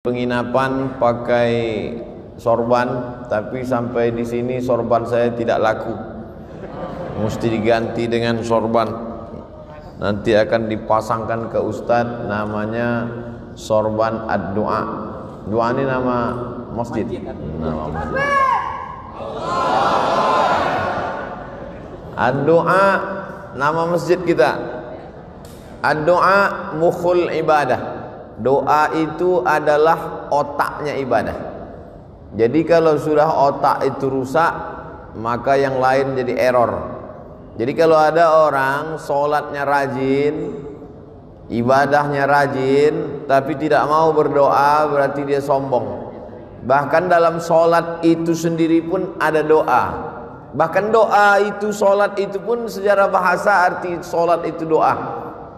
Penginapan pakai sorban, tapi sampai di sini sorban saya tidak laku. Mesti diganti dengan sorban. Nanti akan dipasangkan ke Ustadz, namanya sorban ad-du'a. Doa ini nama masjid. Nama masjid. Ad-du'a nama masjid kita. Ad-du'a mukhul ibadah. Doa itu adalah otaknya ibadah. Jadi kalau sudah otak itu rusak, maka yang lain jadi error. Jadi kalau ada orang sholatnya rajin, ibadahnya rajin, tapi tidak mau berdoa, berarti dia sombong. Bahkan dalam sholat itu sendiri pun ada doa. Bahkan doa itu, sholat itu pun secara bahasa arti sholat itu doa.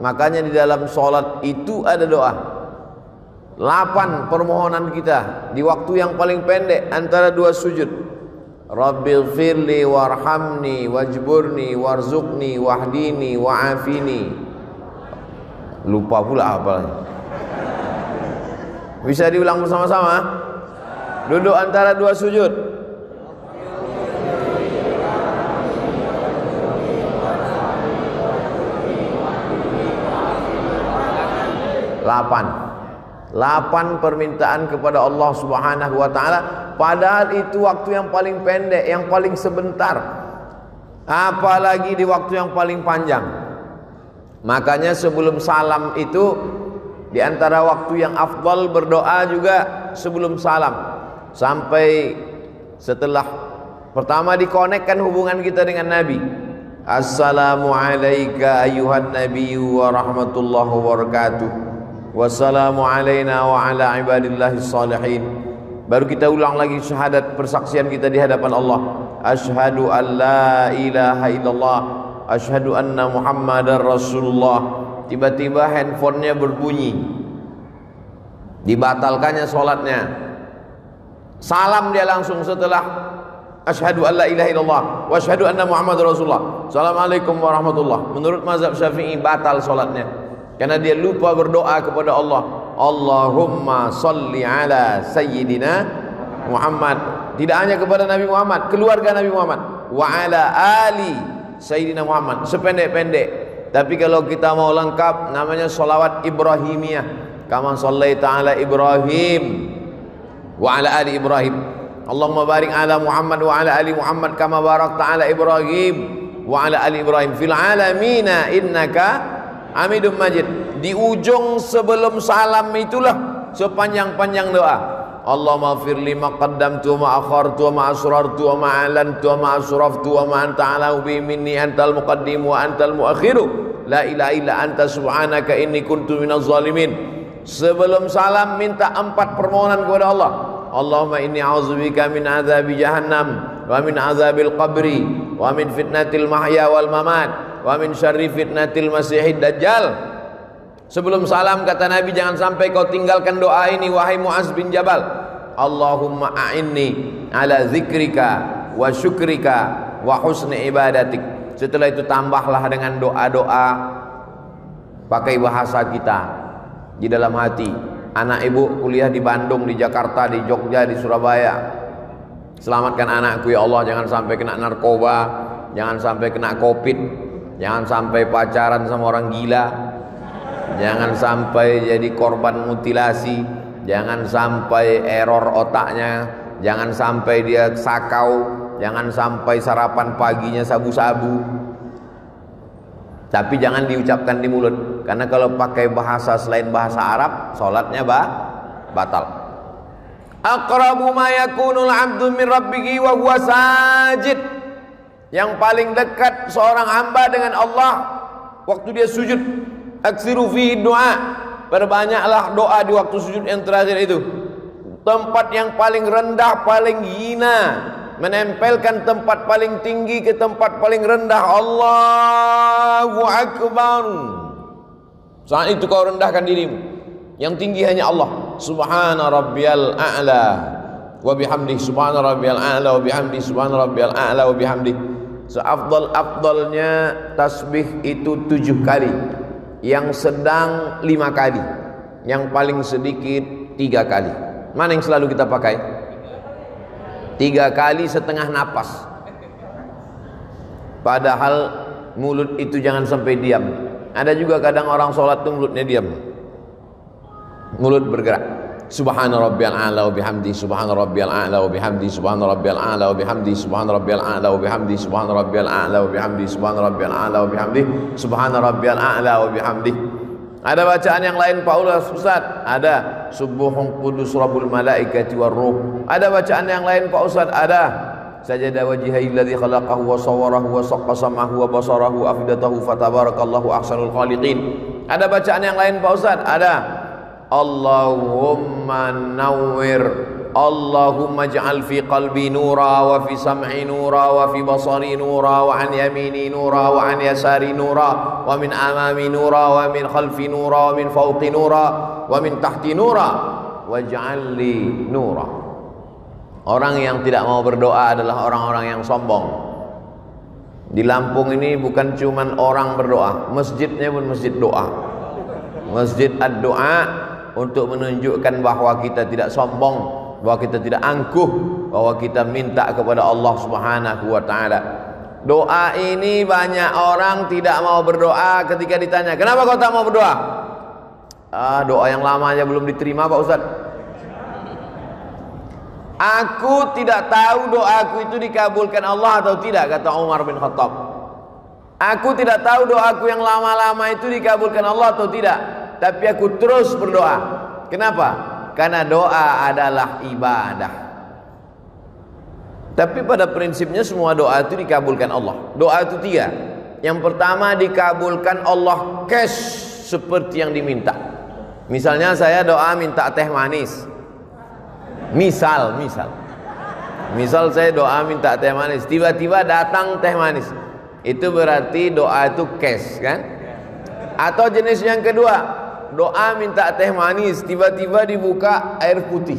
Makanya di dalam sholat itu ada doa. 8 permohonan kita di waktu yang paling pendek antara 2 sujud. Rabbighfirli warhamni wajburni warzuqni wahdini wa'afini. Lupa pula apalagi. Bisa diulang bersama-sama? Duduk antara 2 sujud. Delapan permintaan kepada Allah Subhanahu wa ta'ala, padahal itu waktu yang paling pendek, yang paling sebentar, apalagi di waktu yang paling panjang. Makanya sebelum salam itu, di antara waktu yang afdal berdoa juga sebelum salam, sampai setelah pertama dikonekkan hubungan kita dengan Nabi. Assalamu alayka ayyuhan nabiyyu wa rahmatullahi wa barakatuh. Wassalamu alaina wa ala ibadillahis salihin. Baru kita ulang lagi syahadat persaksian kita di hadapan Allah. Asyhadu an la ilaha illallah, asyhadu anna muhammadar rasulullah. Tiba-tiba handphonenya berbunyi, dibatalkannya sholatnya. Salam dia langsung setelah asyhadu an la ilaha illallah wa asyhadu anna muhammadar rasulullah. Assalamualaikum warahmatullah. Menurut mazhab Syafi'i batal sholatnya, karena dia lupa berdoa kepada Allah. Allahumma salli ala sayyidina Muhammad. Tidak hanya kepada Nabi Muhammad, keluarga Nabi Muhammad. Wa ala ali sayyidina Muhammad. Sependek-pendek. Tapi kalau kita mau lengkap, namanya sholawat Ibrahimiyah. Kama sallaita ala Ibrahim wa ala ali Ibrahim. Allahumma barik ala Muhammad wa ala ali Muhammad kama barakta ala Ibrahim wa ala ali Ibrahim fil alamina innaka Hamidum Majid. Di ujung sebelum salam itulah sepanjang-panjang doa. Allahumma firli ma qaddamtu wa ma akhartu wa ma asrartu wa ma alantu wa ma asraftu wa ma anta ala bi minni antal muqaddim wa antal muakhiru la ilaha illa anta subhanaka inni kuntu minaz zalimin. Sebelum salam minta 4 permohonan kepada Allah. Allahumma inni a'udzubika min azabi jahannam wa min azabil qabri wa min fitnatil mahya wal mamat wa min syarri fitnatil masihid dajjal. Sebelum salam kata Nabi, jangan sampai kau tinggalkan doa ini wahai Mu'az bin Jabal. Allahumma a'inni ala zikrika wa syukrika wa husni ibadatik. Setelah itu tambahlah dengan doa-doa pakai bahasa kita di dalam hati. Anak ibu kuliah di Bandung, di Jakarta, di Jogja, di Surabaya. Selamatkan anakku ya Allah, jangan sampai kena narkoba, jangan sampai kena covid, jangan sampai pacaran sama orang gila, jangan sampai jadi korban mutilasi, jangan sampai error otaknya, jangan sampai dia sakau, jangan sampai sarapan paginya sabu-sabu. Tapi jangan diucapkan di mulut, karena kalau pakai bahasa selain bahasa Arab, sholatnya batal. Aqrabu ma yakunul 'abdu min rabbih wa huwa sajid. Yang paling dekat seorang hamba dengan Allah waktu dia sujud. Aksiru fi doa. Perbanyaklah doa di waktu sujud yang terakhir itu. Tempat yang paling rendah, paling hina, menempelkan tempat paling tinggi ke tempat paling rendah. Allahu Akbar. Saat itu kau rendahkan dirimu. Yang tinggi hanya Allah. Subhana rabbiyal a'la wa bihamdi. Subhana rabbiyal a'la wa bihamdi. Subhana rabbiyal a'la wa bihamdi. Seafdal-afdalnya tasbih itu 7 kali, yang sedang 5 kali, yang paling sedikit 3 kali. Mana yang selalu kita pakai? 3 kali setengah napas. Padahal mulut itu jangan sampai diam. Ada juga kadang orang sholat itu mulutnya diam, mulut bergerak. Subhana rabbiyal a'la wa bihamdi, subhana rabbiyal a'la wa bihamdi, subhana rabbiyal a'la wa bihamdi, subhana rabbiyal a'la wa bihamdi, subhana rabbiyal a'la wa bihamdi, subhana rabbiyal a'la wa bihamdi, subhana rabbiyal a'la wa bihamdi. Ada bacaan yang lain Pak Ustaz? Ada subuhun qudus rabbul malaikati war ruh. Ada bacaan yang lain Pak Ustaz? Ada sajada wajhihil ladzi khalaqahu wa sawwarahu wa saqqa samahu wa basarahu afidatahu fatabarakallahu ahsanul khaliqin. Ada bacaan yang lain Pak Ustaz? Ada Allahumma nawwir, Allahumma ij'al fi qalbi nura wa fi sam'i nura wa fi basari nura wa an yamini nura wa an yasari nura wa min amami nura wa min khalfi nura wa min fawqi nura wa min tahti nura waj'al li nura. Orang yang tidak mau berdoa adalah orang-orang yang sombong. Di Lampung ini bukan cuman orang berdoa, masjidnya pun masjid doa, masjid ad-doa, untuk menunjukkan bahwa kita tidak sombong, bahwa kita tidak angkuh, bahwa kita minta kepada Allah Subhanahu wa taala. Doa ini banyak orang tidak mau berdoa. Ketika ditanya, "Kenapa kau tak mau berdoa?" Doa yang lama aja belum diterima Pak Ustaz. Aku tidak tahu doaku itu dikabulkan Allah atau tidak, kata Umar bin Khattab. Aku tidak tahu doaku yang lama-lama itu dikabulkan Allah atau tidak, tapi aku terus berdoa. Kenapa? Karena doa adalah ibadah. Tapi pada prinsipnya semua doa itu dikabulkan Allah. Doa itu 3. Yang pertama dikabulkan Allah cash seperti yang diminta. Misalnya saya doa minta teh manis. Misal saya doa minta teh manis, tiba-tiba datang teh manis. Itu berarti doa itu cash kan? Atau jenis yang kedua, doa minta teh manis, tiba-tiba dibuka air putih.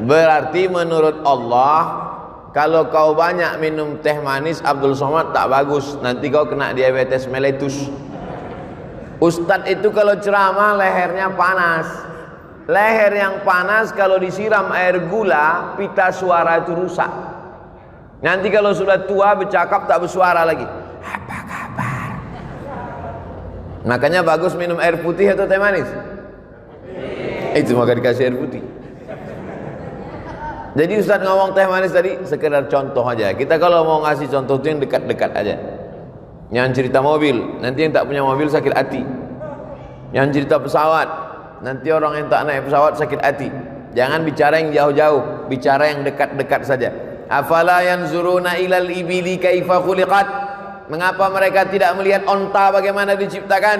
Berarti menurut Allah, kalau kau banyak minum teh manis Abdul Somad tak bagus, nanti kau kena diabetes mellitus. Ustadz itu kalau ceramah lehernya panas. Leher yang panas kalau disiram air gula, pita suara itu rusak. Nanti kalau sudah tua bercakap tak bersuara lagi. Apa kabar? Makanya bagus minum air putih atau teh manis? Itu maka dikasih air putih. Jadi Ustaz ngomong teh manis tadi sekedar contoh aja. Kita kalau mau ngasih contoh itu yang dekat-dekat aja. Yang cerita mobil, nanti yang tak punya mobil sakit hati. Yang cerita pesawat, nanti orang yang tak naik pesawat sakit hati. Jangan bicara yang jauh-jauh, bicara yang dekat-dekat saja. Afala yanzuruna ilal ibili kaifa khuliqat? Mengapa mereka tidak melihat onta bagaimana diciptakan?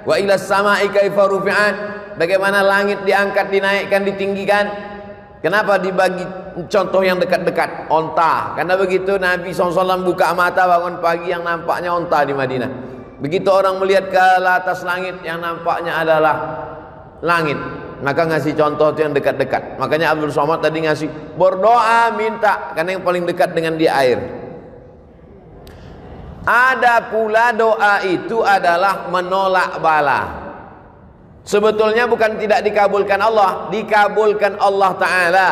Wa ilas sama'i kaifa rufi'at? Bagaimana langit diangkat, dinaikkan, ditinggikan? Kenapa dibagi contoh yang dekat-dekat? Onta. Karena begitu Nabi SAW buka mata bangun pagi yang nampaknya onta di Madinah. Begitu orang melihat ke atas langit yang nampaknya adalah langit, maka ngasih contoh itu yang dekat-dekat. Makanya Abdul Somad tadi ngasih berdoa minta, karena yang paling dekat dengan dia air. Ada pula doa itu adalah menolak bala. Sebetulnya bukan tidak dikabulkan Allah, dikabulkan Allah Ta'ala.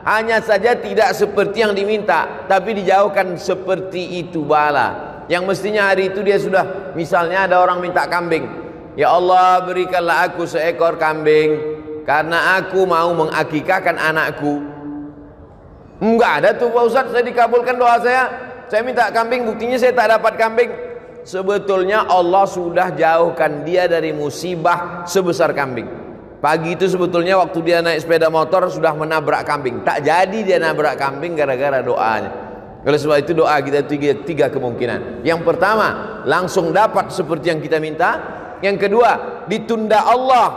Hanya saja tidak seperti yang diminta, tapi dijauhkan seperti itu bala. Yang mestinya hari itu dia sudah, misalnya ada orang minta kambing, ya Allah berikanlah aku seekor kambing karena aku mau mengakikahkan anakku. Enggak ada tuh Pak Ustaz, saya dikabulkan doa saya minta kambing, buktinya saya tak dapat kambing. Sebetulnya Allah sudah jauhkan dia dari musibah sebesar kambing. Pagi itu sebetulnya waktu dia naik sepeda motor sudah menabrak kambing. Tak jadi dia nabrak kambing gara-gara doanya. Oleh sebab itu doa kita tiga kemungkinan. Yang pertama, langsung dapat seperti yang kita minta. Yang kedua, ditunda Allah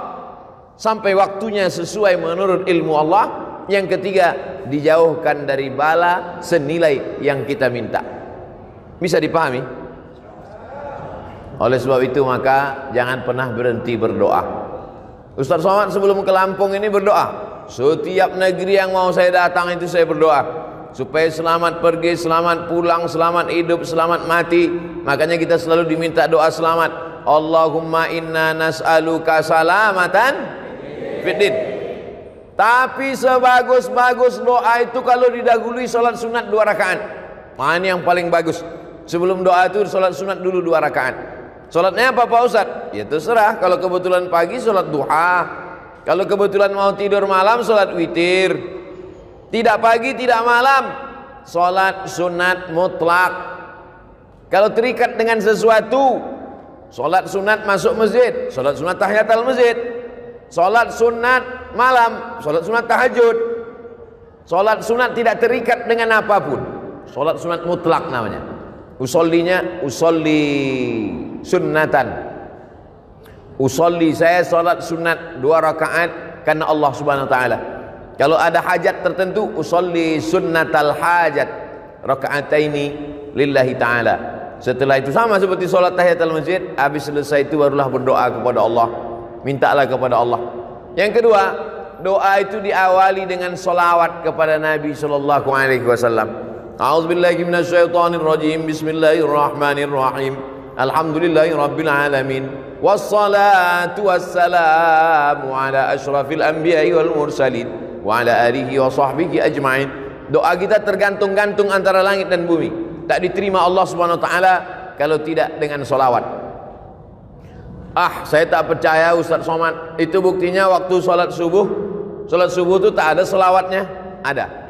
sampai waktunya sesuai menurut ilmu Allah. Yang ketiga, dijauhkan dari bala senilai yang kita minta. Bisa dipahami? Oleh sebab itu maka jangan pernah berhenti berdoa. Ustaz Somad sebelum ke Lampung ini berdoa, setiap negeri yang mau saya datang itu saya berdoa supaya selamat pergi, selamat pulang, selamat hidup, selamat mati. Makanya kita selalu diminta doa selamat. Allahumma inna nas'aluka salamatan fiddin. Tapi sebagus-bagus doa itu kalau didahului sholat sunat 2 rakaat. Mana yang paling bagus? Sebelum doa itu sholat sunat dulu 2 rakaat. Sholatnya apa Pak Ustaz? Ya terserah. Kalau kebetulan pagi sholat duha, kalau kebetulan mau tidur malam sholat witir. Tidak pagi tidak malam sholat sunat mutlak. Kalau terikat dengan sesuatu, sholat sunat masuk masjid, sholat sunat tahiyatul masjid, sholat sunat malam, sholat sunat tahajud. Sholat sunat tidak terikat dengan apapun, sholat sunat mutlak namanya. Usollinya usolli sunnatan, usolli saya sholat sunat 2 rakaat karena Allah subhanahu wa ta'ala. Kalau ada hajat tertentu, usolli sunnatal hajat rakaataini lillahi ta'ala. Setelah itu sama seperti sholat tahiyatul masjid, habis selesai itu barulah berdoa kepada Allah, mintalah kepada Allah. Yang kedua, doa itu diawali dengan solawat kepada Nabi sallallahu alaihi wasallam. A'udzubillahi minasyaitonir rajim. Bismillahirrahmanirrahim. Alhamdulillahi rabbil alamin. Wassalatu wassalamu ala asyrafil anbiya'i wal mursalin wa ala alihi wa sahbihi ajma'in. Doa kita tergantung-gantung antara langit dan bumi. Tak diterima Allah subhanahu wa ta'ala kalau tidak dengan solawat. Saya tak percaya Ustaz Somad. Itu buktinya waktu sholat subuh. Sholat subuh itu tak ada solawatnya. Ada.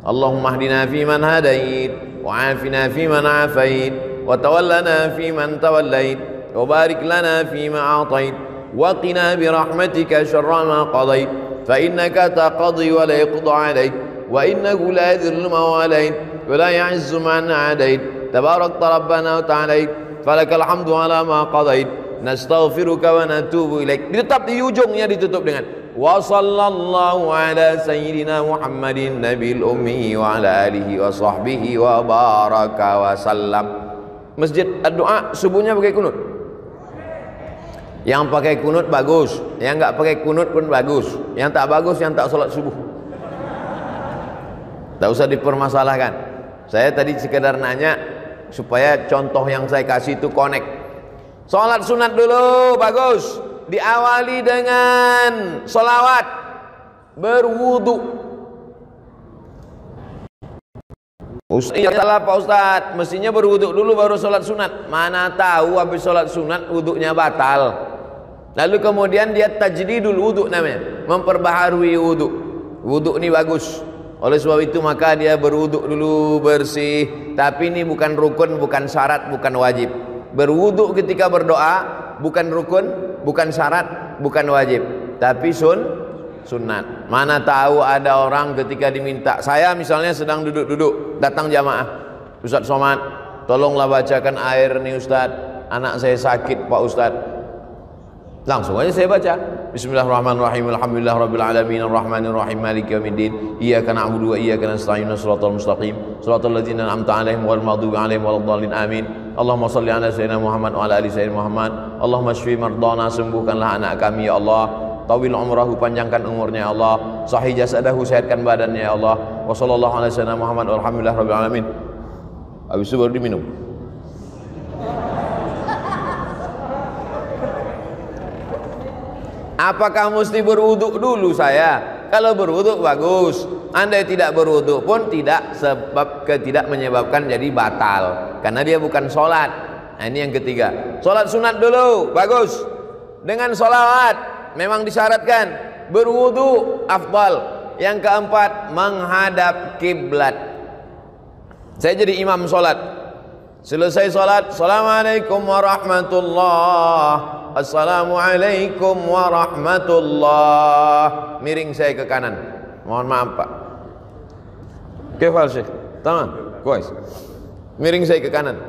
Allahumma hdina fi man hadait, wa afina fi man afait, wa tawallana fi man tawallait, wa barik lana fi ma atait, wa qina bi rahmatika syarra ma qadait, fa innaka taqdi wa la yuqda alaik, wa innahu la yadhillu ma walait, wa la ya'izzu man adait, tabarakta rabbana wa ta'alait, falakal hamdu ala ma qadait, nastaghfiruka wa natubu ilaik. Tetap di ujungnya ditutup dengan wa sallallahu ala sayyidina Muhammadin nabil ummi wa ala alihi wa sahbihi wa baraka wa sallam. Masjid doa subuhnya pakai kunut. Yang pakai kunut bagus, yang enggak pakai kunut pun bagus. Yang tak bagus yang tak salat subuh. Tak usah dipermasalahkan. Saya tadi sekedar nanya supaya contoh yang saya kasih itu connect. Salat sunat dulu bagus, diawali dengan solawat, berwudu. Iya salah Pak Ustaz, mestinya berwudu dulu baru sholat sunat. Mana tahu habis sholat sunat wudunya batal. Lalu kemudian dia tajdidul wudu namanya, memperbaharui wudu. Wudu ini bagus. Oleh sebab itu maka dia berwudu dulu bersih. Tapi ini bukan rukun, bukan syarat, bukan wajib. Berwudu ketika berdoa bukan rukun, bukan syarat, bukan wajib, tapi sunat. Mana tahu ada orang ketika diminta, saya misalnya sedang duduk-duduk, datang jamaah, Ustaz Somad, tolonglah bacakan air nih Ustaz, anak saya sakit Pak Ustaz. Langsung aja saya baca. Bismillahirrahmanirrahim. Alhamdulillahirabbil alamin arrahmanirrahim maliki yaumiddin. Iyyaka na'budu wa iyyaka nasta'in. Shiratal mustaqim. Shiratal ladzina an'amta 'alaihim ghairil maghdubi 'alaihim waladdallin. Amin. Allahumma shalli ala sayyidina Muhammad wa ala ali sayyidina Muhammad. Allahumma shfi mardana, sembuhkanlah anak kami ya Allah. Tawil umrahu, panjangkan umurnya ya Allah. Sahih jasadahu, sehatkan badannya ya Allah. Wa sallallahu ala sayyidina Muhammad walhamdulillahirabbil alamin. Habis itu baru diminum. Apakah mesti berwuduk dulu saya? Kalau berwuduk bagus. Andai tidak berwuduk pun tidak menyebabkan jadi batal. Karena dia bukan sholat. Nah ini yang ketiga. Sholat sunat dulu, bagus. Dengan sholawat, memang disyaratkan. Berwuduk, afdal. Yang keempat, menghadap kiblat. Saya jadi imam sholat. Selesai sholat, Assalamualaikum warahmatullahi. Assalamualaikum warahmatullah. Miring saya ke kanan. Mohon maaf Pak. Kefal Syekh. Tamam. Kuais. Miring saya ke kanan.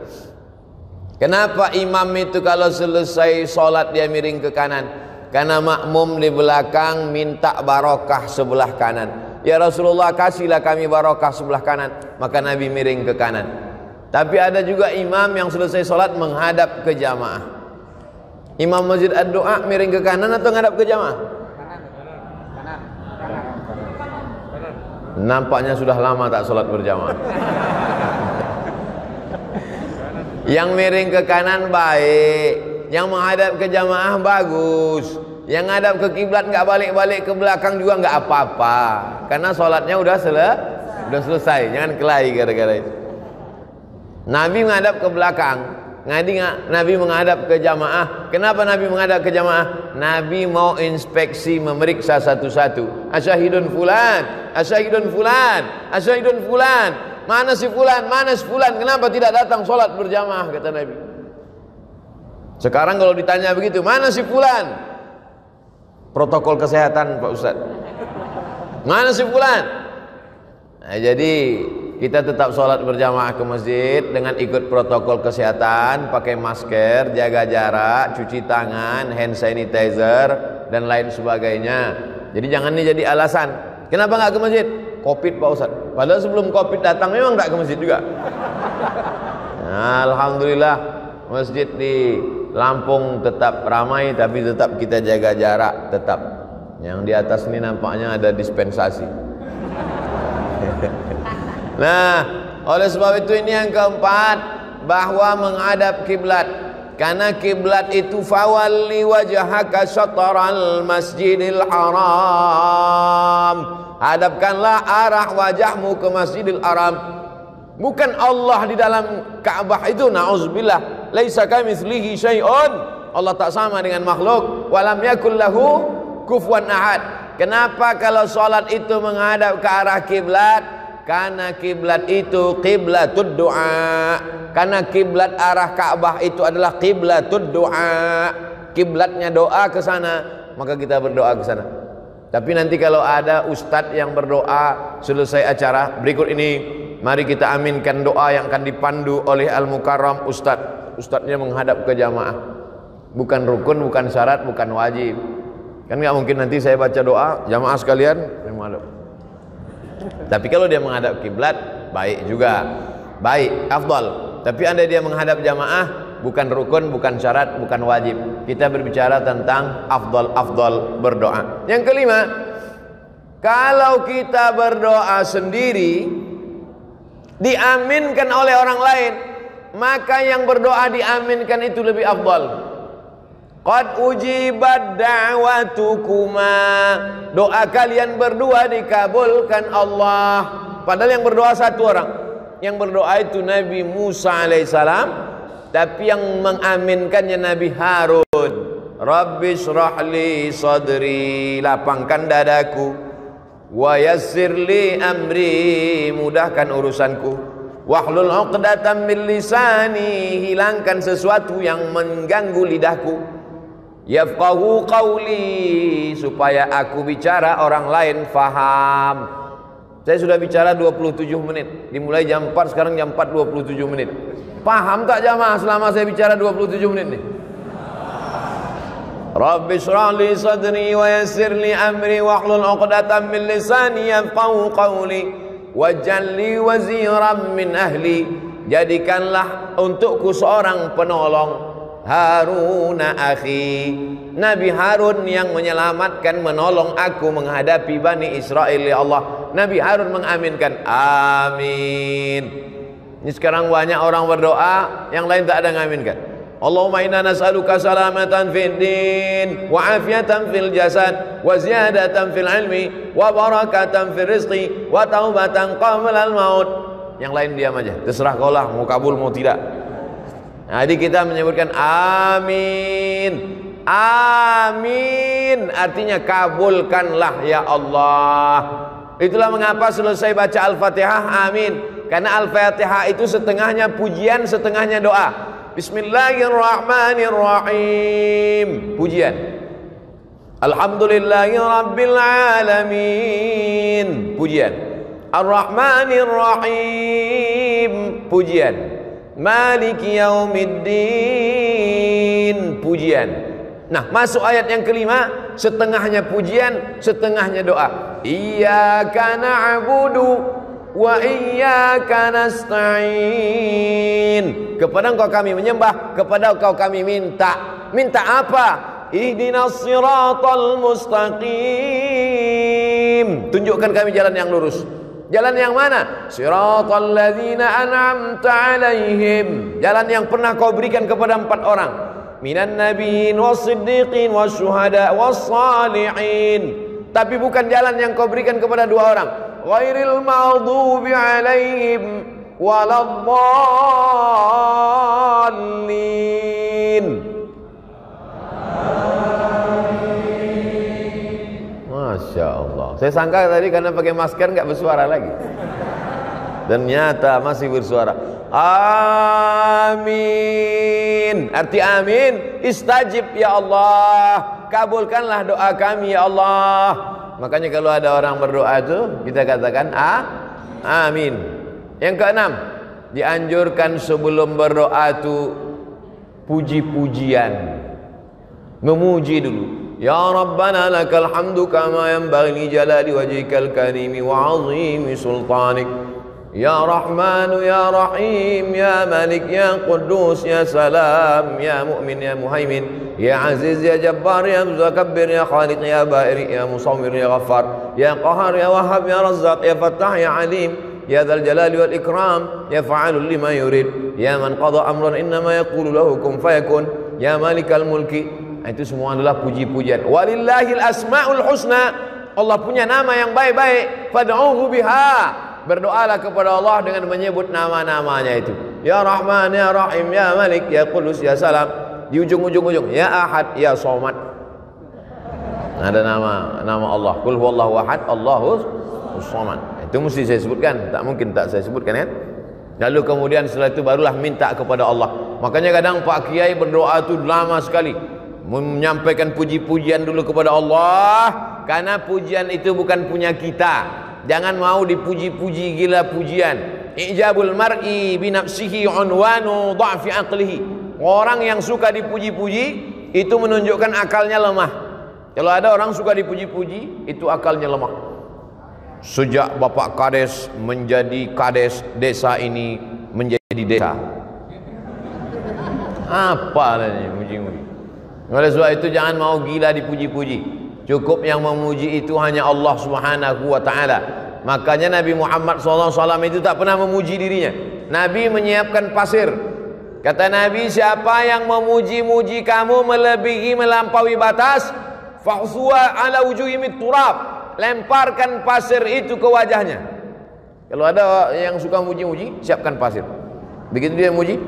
Kenapa imam itu kalau selesai sholat dia miring ke kanan? Karena makmum di belakang minta barokah sebelah kanan. Ya Rasulullah, kasihlah kami barokah sebelah kanan. Maka Nabi miring ke kanan. Tapi ada juga imam yang selesai sholat menghadap ke jamaah. Imam masjid ad-doa miring ke kanan atau ngadap ke jamaah? Kanan. Nampaknya sudah lama tak sholat berjamaah. Yang miring ke kanan baik, yang menghadap ke jamaah bagus. Yang ngadap ke kiblat nggak balik-balik ke belakang juga nggak apa-apa, karena sholatnya udah selesai. Jangan kelahi gara-gara itu. Nabi menghadap ke belakang, Nabi menghadap ke jamaah. Kenapa Nabi menghadap ke jamaah? Nabi mau inspeksi, memeriksa satu-satu. Asyahidun fulan, asyahidun fulan, asyahidun fulan. Mana si fulan, mana si fulan? Kenapa tidak datang sholat berjamaah, kata Nabi. Sekarang kalau ditanya begitu, mana si fulan? Protokol kesehatan Pak Ustadz. Mana si fulan? Nah, jadi kita tetap sholat berjamaah ke masjid dengan ikut protokol kesehatan, pakai masker, jaga jarak, cuci tangan, hand sanitizer, dan lain sebagainya. Jadi jangan ini jadi alasan. Kenapa nggak ke masjid? Covid Pak Ustadz. Padahal sebelum Covid datang memang nggak ke masjid juga. Nah, alhamdulillah masjid di Lampung tetap ramai, tapi tetap kita jaga jarak, tetap. Yang di atas ini nampaknya ada dispensasi. Nah, oleh sebab itu ini yang keempat, bahwa menghadap kiblat. Karena kiblat itu fawalli wajhaka syatral masjidil haram. Hadapkanlah arah wajahmu ke Masjidil Haram. Bukan Allah di dalam Ka'bah itu, na'udzubillah, laisa kamitslihi syai'un. Allah tak sama dengan makhluk. Walam yakul lahu kufuwan ahad. Kenapa kalau salat itu menghadap ke arah kiblat? Karena kiblat itu qiblatud du'a. Karena kiblat arah Ka'bah itu adalah qiblatud du'a. Kiblatnya doa ke sana, maka kita berdoa ke sana. Tapi nanti kalau ada ustadz yang berdoa selesai acara, berikut ini mari kita aminkan doa yang akan dipandu oleh Al-Mukarram Ustadz. Ustadznya menghadap ke jamaah. Bukan rukun, bukan syarat, bukan wajib. Kan nggak mungkin nanti saya baca doa, jamaah sekalian menghadap. Tapi kalau dia menghadap kiblat, baik juga. Baik, afdal. Tapi andai dia menghadap jamaah, bukan rukun, bukan syarat, bukan wajib. Kita berbicara tentang afdal berdoa. Yang kelima, kalau kita berdoa sendiri diaminkan oleh orang lain, maka yang berdoa diaminkan itu lebih afdal. Qad ujibat da'watukuma, doa kalian berdua dikabulkan Allah. Padahal yang berdoa satu orang. Yang berdoa itu Nabi Musa alaihissalam, tapi yang mengaminkannya Nabi Harun. Rabbi shrah li sadri, lapangkan dadaku. Wa yassir li amri, mudahkan urusanku. Wahlul 'uqdatam min lisani, hilangkan sesuatu yang mengganggu lidahku. Yafqahu qawli, supaya aku bicara orang lain faham. Saya sudah bicara 27 menit. Dimulai jam 4, sekarang jam 4 27 menit. Paham tak jamaah selama saya bicara 27 menit nih? Rabbi shrah li sadri wa yassir li amri wahlul 'uqdatam min lisani yafqahu qawli waj'al li waziran min ahli, jadikanlah untukku seorang penolong, Haruna akhi, Nabi Harun yang menyelamatkan, menolong aku menghadapi Bani Israel, ya Allah. Nabi Harun mengaminkan, amin. Ini sekarang banyak orang berdoa, yang lain tak ada mengaminkan. Allahumma inna nas'aluka salamatan fid din wa afiatan fil jasad wa ziyadatan fil ilmi wa barakatan fil rizqi wa taubatan qabla al maut. Yang lain diam aja, terserah kau lah mau kabul mau tidak. Nah, jadi kita menyebutkan amin. Amin artinya kabulkanlah ya Allah. Itulah mengapa selesai baca Al-Fatihah amin. Karena Al-Fatihah itu setengahnya pujian, setengahnya doa. Bismillahirrahmanirrahim, pujian. Alhamdulillahirabbil alamin, pujian. Ar-Rahmanirrahim, pujian. Maliki yaumiddin, pujian. Nah, masuk ayat yang kelima, setengahnya pujian, setengahnya doa. Iyyaka na'budu wa iyyaka nasta'in. Kepada Engkau kami menyembah, kepada Engkau kami minta. Minta apa? Ihdinas siratal mustaqim. Tunjukkan kami jalan yang lurus. Jalan yang mana? Siratal ladzina an'amta alaihim, jalan yang pernah kau berikan kepada 4 orang. minan nabiyyin was-siddiqin wasyuhada was-salihin. Tapi bukan jalan yang kau berikan kepada dua orang. Ghairil maghdubi alaihim waladdallin. Masya Allah. Saya sangka tadi karena pakai masker nggak bersuara lagi. Dan nyata masih bersuara. Amin. Arti amin, istajib ya Allah. Kabulkanlah doa kami ya Allah. Makanya kalau ada orang berdoa itu kita katakan amin. Yang keenam, dianjurkan sebelum berdoa itu puji-pujian. Memuji dulu. Ya Rabbana lakal hamdu kama yanbaghi li jalali wajhikal karimi wa 'azimi sultanik. Ya Rahman ya Rahim ya Malik ya Quddus ya Salam ya Mu'min ya Muhaimin ya Aziz ya Jabbar ya Mutakabbir ya Khaliq ya Bari ya Musawwir ya Ghaffar ya Qahar ya Wahhab ya Razzaq ya Fattah ya Alim ya Dzal Jalali wal Ikram ya Fa'alul lima yurid ya man qada amran innama yaqulu lahu kun fayakun ya Malikal Mulki. Itu semua adalah puji-pujian. Walillahil asmaul husna. Allah punya nama yang baik-baik. Fad'uhu biha. Berdoalah kepada Allah dengan menyebut nama-namanya itu. Ya Rahman, Ya Rahim, Ya Malik, Ya Qudus, Ya Salam. Di ujung-ujung Ya Ahad, Ya Somad. Ada nama Allah. Qul huwallahu ahad, Allahus samad. Itu mesti saya sebutkan. Tak mungkin tak saya sebutkan kan? Lalu kemudian setelah itu barulah minta kepada Allah. Makanya kadang Pak Kiai berdoa itu lama sekali. Menyampaikan puji-pujian dulu kepada Allah. Karena pujian itu bukan punya kita. Jangan mau dipuji-puji gila pujian. Ijabul mar'i binafsihi unwanu dha'fi aqlihi. Orang yang suka dipuji-puji itu menunjukkan akalnya lemah. Kalau ada orang suka dipuji-puji, itu akalnya lemah. Sejak Bapak Kades menjadi Kades, desa ini menjadi desa. Apa ini muji-muji? Oleh sebab itu jangan mau gila dipuji-puji. Cukup yang memuji itu hanya Allah Subhanahu wa ta'ala. Makanya Nabi Muhammad SAW itu tak pernah memuji dirinya. Nabi menyiapkan pasir. Kata Nabi, siapa yang memuji-muji kamu melebihi melampaui batas, fahsuwa ala wujuhimit turab. Lemparkan pasir itu ke wajahnya. Kalau ada yang suka muji-muji, siapkan pasir. Begitu dia muji.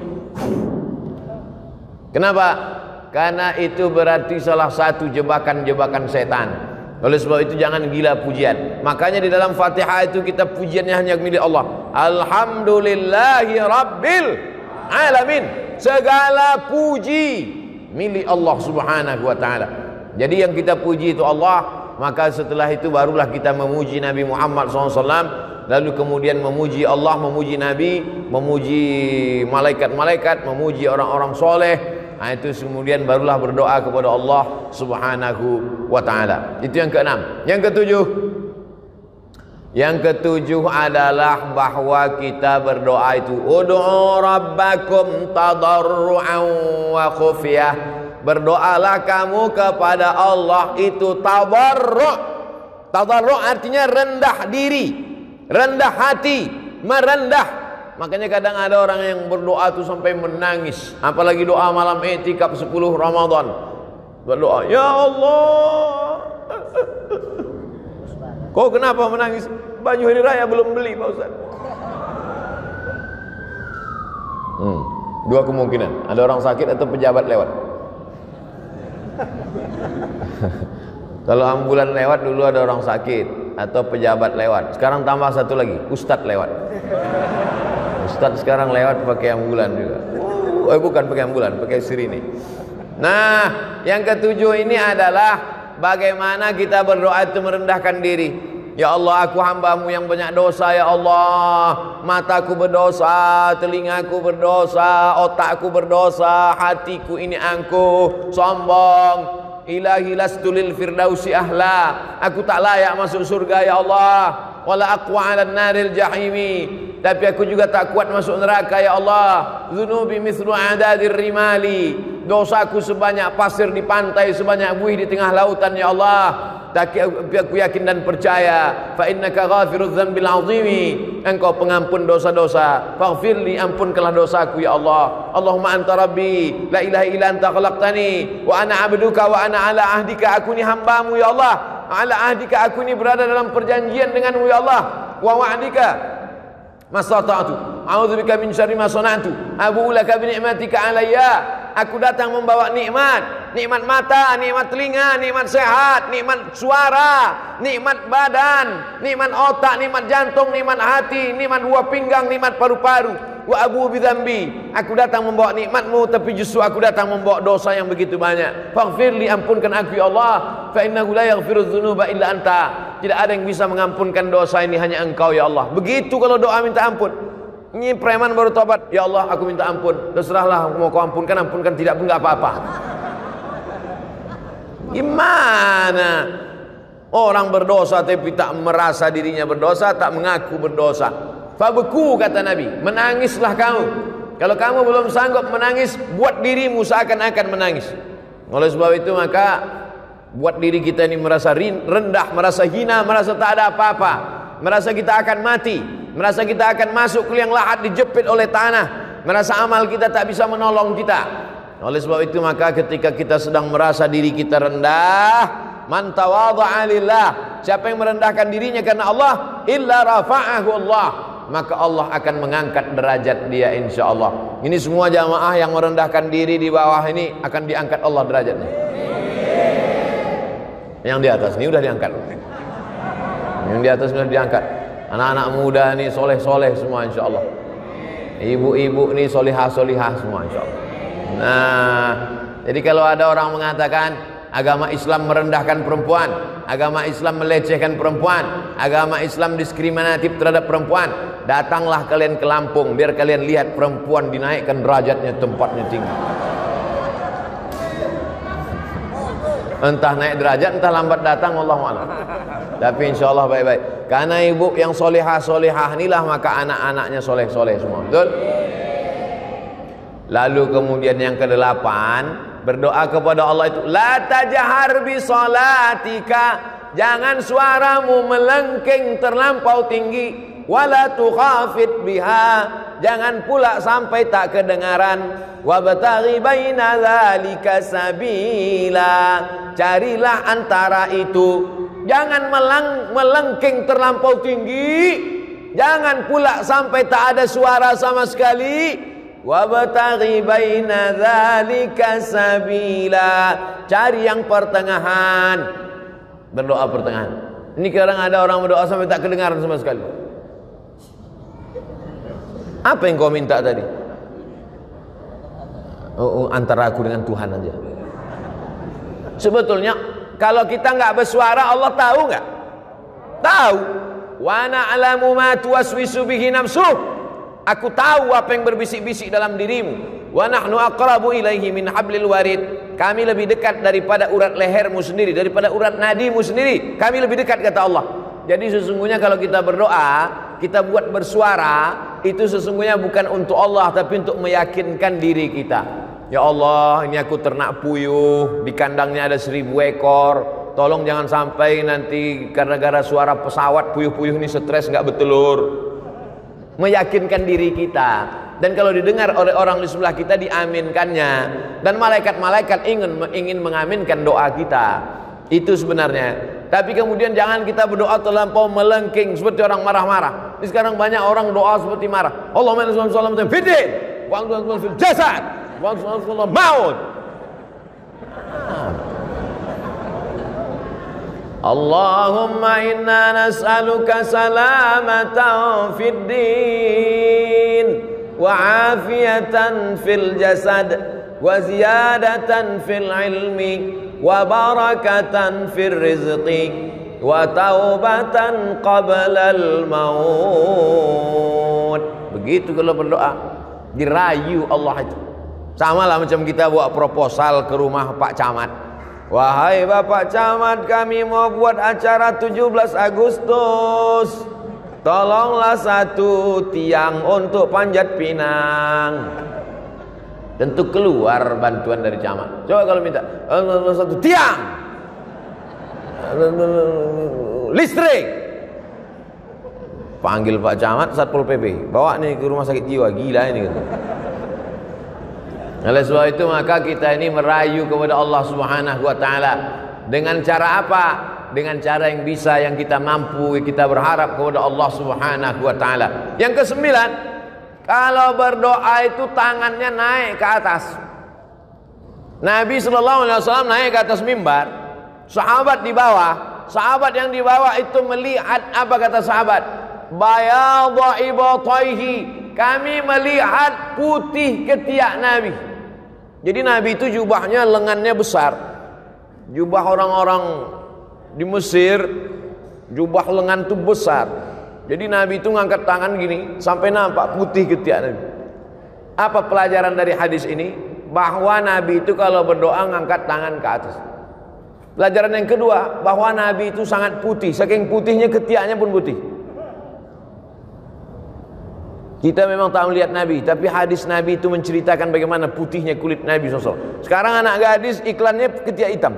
Kenapa? Karena itu berarti salah satu jebakan-jebakan setan. Oleh sebab itu jangan gila pujian. Makanya di dalam Fatihah itu kita pujiannya hanya milik Allah. Alhamdulillahi Rabbil Alamin. Segala puji milik Allah Subhanahu wa ta'ala. Jadi yang kita puji itu Allah. Maka setelah itu barulah kita memuji Nabi Muhammad SAW. Lalu kemudian memuji Allah, memuji Nabi, memuji malaikat-malaikat, memuji orang-orang soleh. Nah, itu kemudian barulah berdoa kepada Allah Subhanahu wa ta'ala. Itu yang keenam. Yang ketujuh adalah bahwa kita berdoa itu ud'u rabbakum tadarru'an wa khufyah. Berdoalah kamu kepada Allah itu tadarru'. Tadarru' artinya rendah diri, rendah hati, merendah. Makanya kadang ada orang yang berdoa itu sampai menangis. Apalagi doa malam i'tikaf 10 Ramadan. Berdoa, ya Allah. Kau kenapa menangis? Baju hari raya belum beli Pak Ustaz. Dua kemungkinan. Ada orang sakit atau pejabat lewat. Kalau ambulan lewat dulu ada orang sakit atau pejabat lewat. Sekarang tambah satu lagi, ustadz lewat. Ustadz sekarang lewat pakai ambulan juga. Bukan pakai ambulan, pakai sirine. Nah, yang ketujuh ini adalah bagaimana kita berdoa itu merendahkan diri. Ya Allah, aku hambamu yang banyak dosa. Ya Allah, mataku berdosa, telingaku berdosa, otakku berdosa, hatiku ini angkuh, sombong. Ilahi lastu lil firdausi ahla. Aku tak layak masuk surga ya Allah. Wala aqwa 'alan naril jahimi. Tapi aku juga tak kuat masuk neraka ya Allah. Dzunubi mithlu adadir rimali. Dosaku sebanyak pasir di pantai, sebanyak buih di tengah lautan ya Allah. Tapi aku yakin dan percaya, fa innaka ghafirudz dzambil azimi, engkau pengampun dosa-dosa. Faghfirli, ampunkanlah dosaku ya Allah. Allahumma anta rabbi, la ilaha illa anta khalaqtani, wa ana abduka wa ana ala ahdika, aku ni hambamu ya Allah. Ala ahdika, aku ni berada dalam perjanjian denganmu ya Allah. Wa wa'dika mastata'tu, a'udzubika min syarri ma sana'tu, abu'u laka bi ni'matika alayya. Aku datang membawa nikmat, nikmat mata, nikmat telinga, nikmat sehat, nikmat suara, nikmat badan, nikmat otak, nikmat jantung, nikmat hati, nikmat buah pinggang, nikmat paru-paru. Wa abu bidzambi, aku datang membawa nikmatmu, tapi justru aku datang membawa dosa yang begitu banyak. Faghfirli, ampunkan aku ya Allah. Fa innahu la yaghfirudz dzunuba illa anta, tidak ada yang bisa mengampunkan dosa ini, hanya engkau ya Allah. Begitu kalau doa minta ampun. Ini preman baru tobat, ya Allah aku minta ampun, terserahlah mau kau ampunkan, ampunkan, tidak pun enggak apa-apa. Gimana orang berdosa tapi tak merasa dirinya berdosa, tak mengaku berdosa? Fabeku, kata Nabi, menangislah kamu. Kalau kamu belum sanggup menangis, buat dirimu seakan-akan menangis. Oleh sebab itu maka buat diri kita ini merasa rendah, merasa hina, merasa tak ada apa-apa, merasa kita akan mati, merasa kita akan masuk ke liang lahat dijepit oleh tanah, merasa amal kita tak bisa menolong kita. Oleh sebab itu maka ketika kita sedang merasa diri kita rendah, man tawadha'a lillah, siapa yang merendahkan dirinya karena Allah, illa rafa'ahu Allah, maka Allah akan mengangkat derajat dia insyaallah. Ini semua jamaah yang merendahkan diri di bawah ini akan diangkat Allah derajatnya. Yang di atas ini udah diangkat. Yang di atas sudah diangkat. Anak-anak muda ini soleh-soleh semua insyaallah. Ibu-ibu ini solihah-solihah semua insyaallah. Nah, jadi kalau ada orang mengatakan agama Islam merendahkan perempuan, agama Islam melecehkan perempuan, agama Islam diskriminatif terhadap perempuan, datanglah kalian ke Lampung biar kalian lihat perempuan dinaikkan derajatnya, tempatnya tinggi. Entah naik derajat, entah lambat datang, wallahu a'lam. Tapi insyaallah baik-baik. Karena ibu yang solihah-solihah inilah maka anak-anaknya soleh-soleh semua. Betul? Lalu kemudian yang ke-8, berdoa kepada Allah itu, la tajhar bi salatika, jangan suaramu melengking terlampau tinggi, wala tukhafit biha, jangan pula sampai tak kedengaran, wabtaghi baina dzalika sabila, carilah antara itu, jangan melengking terlampau tinggi, jangan pula sampai tak ada suara sama sekali. Wabtaghi baina dzalika sabila, cari yang pertengahan. Berdoa pertengahan. Ini kadang ada orang berdoa sampai tak kedengaran sama sekali. Apa yang kau minta tadi? Antara aku dengan Tuhan aja. Sebetulnya kalau kita nggak bersuara, Allah tahu nggak? Tahu. Wa na'lamu ma tuwaswisu bihi nafsuh. Aku tahu apa yang berbisik-bisik dalam dirimu. Wa nahnu aqrabu ilaihi min hablil warid. Kami lebih dekat daripada urat lehermu sendiri, daripada urat nadimu sendiri. Kami lebih dekat, kata Allah. Jadi sesungguhnya kalau kita berdoa, kita buat bersuara, itu sesungguhnya bukan untuk Allah, tapi untuk meyakinkan diri kita. Ya Allah, ini aku ternak puyuh, di kandangnya ada 1000 ekor. Tolong jangan sampai nanti gara-gara suara pesawat puyuh-puyuh ini stres nggak bertelur. Meyakinkan diri kita, dan kalau didengar oleh orang di sebelah kita diaminkannya, dan malaikat-malaikat ingin mengaminkan doa kita. Itu sebenarnya. Tapi kemudian jangan kita berdoa terlampau melengking seperti orang marah-marah. Ini sekarang banyak orang doa seperti marah. Allahumma salli ala Muhammad fid wa anta fil jasad wa anta maut. Allahumma inna nas'aluka salamatan fid din wa afiyatan fil jasad wa ziyadatan fil ilmi wa barakatan fil rizqi wa taubatan qabla al maut. Begitu kalau berdoa dirayu Allah itu. Sama lah macam kita buat proposal ke rumah Pak Camat. Wahai Bapak Camat, kami mau buat acara 17 Agustus. Tolonglah 1 tiang untuk Panjat Pinang. Tentu keluar bantuan dari camat. Coba kalau minta 1 tiang. listrik. Panggil Pak Camat, Satpol PP, bawa nih ke rumah sakit jiwa, gila ini gitu. Oleh sebab itu maka kita ini merayu kepada Allah Subhanahu wa taala dengan cara apa? Dengan cara yang bisa, yang kita mampu, kita berharap kepada Allah Subhanahu wa taala. Yang kesembilan, kalau berdoa itu tangannya naik ke atas. Nabi sallallahu alaihi wasallam naik ke atas mimbar, sahabat di bawah. Sahabat yang di bawah itu melihat apa kata sahabat? Bayadha ibataihi, kami melihat putih ketiak Nabi. Jadi Nabi itu jubahnya lengannya besar. Jubah orang-orang di Mesir, jubah lengan itu besar. Jadi Nabi itu ngangkat tangan gini sampai nampak putih ketiak Nabi. Apa pelajaran dari hadis ini? Bahwa Nabi itu kalau berdoa ngangkat tangan ke atas. Pelajaran yang kedua, bahwa Nabi itu sangat putih, saking putihnya ketiaknya pun putih. Kita memang tak melihat Nabi, tapi hadis Nabi itu menceritakan bagaimana putihnya kulit Nabi SAW. Sekarang anak gadis iklannya ketiak hitam.